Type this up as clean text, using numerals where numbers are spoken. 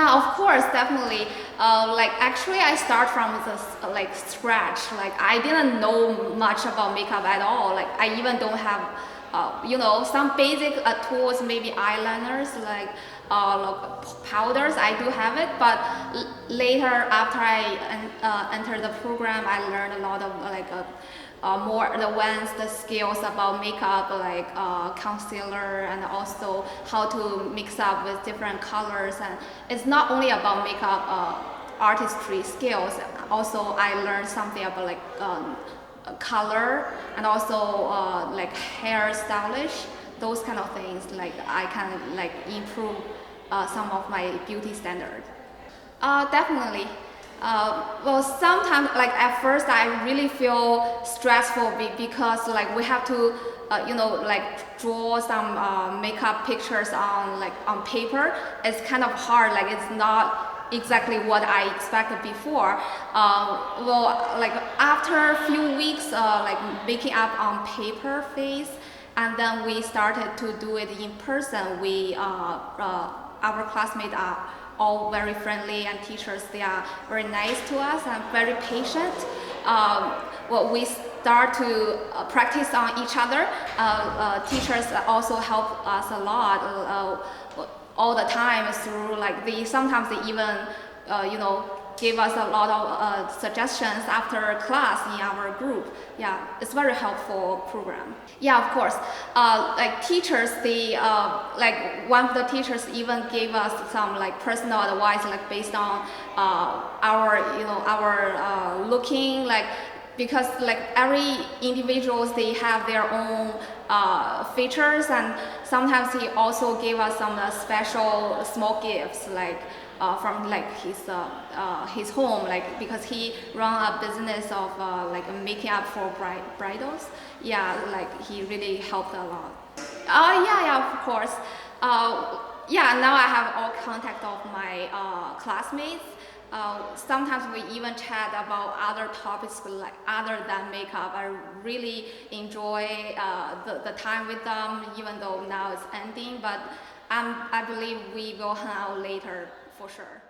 Yeah, of course, definitely. Like actually, I start from the like scratch. Like I didn't know much about makeup at all. Like I even don't have, some basic tools, maybe eyeliners, like powders. I do have it, but later after I entered the program, I learned a lot of more advanced skills about makeup, like concealer, and also how to mix up with different colors. And it's not only about makeup artistry skills. Also, I learned something about like color, and also like hair stylish, those kind of things. Like I can like improve some of my beauty standards. Definitely. Well, sometimes, like at first, I really feel stressful because like we have to, like draw some makeup pictures on paper. It's kind of hard. Like it's not exactly what I expected before. Well, like after a few weeks, like making up on paper face, and then we started to do it in person. Our classmates are all very friendly, and teachers, they are very nice to us and very patient. Well, we start to practice on each other. Teachers also help us a lot all the time through like sometimes they even give us a lot of suggestions after class in our group. Yeah, it's very helpful program. Yeah, of course. Like teachers, they one of the teachers even gave us some like personal advice, like based on our looking, like because like every individuals, they have their own features, and sometimes he also gave us some special small gifts, like from like his home, like because he run a business of like making up for bridals. Yeah, like he really helped a lot. Yeah, of course. Yeah, now I have all contact of my classmates. Sometimes we even chat about other topics like other than makeup. I really enjoy the time with them, even though now it's ending. But I believe we will hang out later for sure.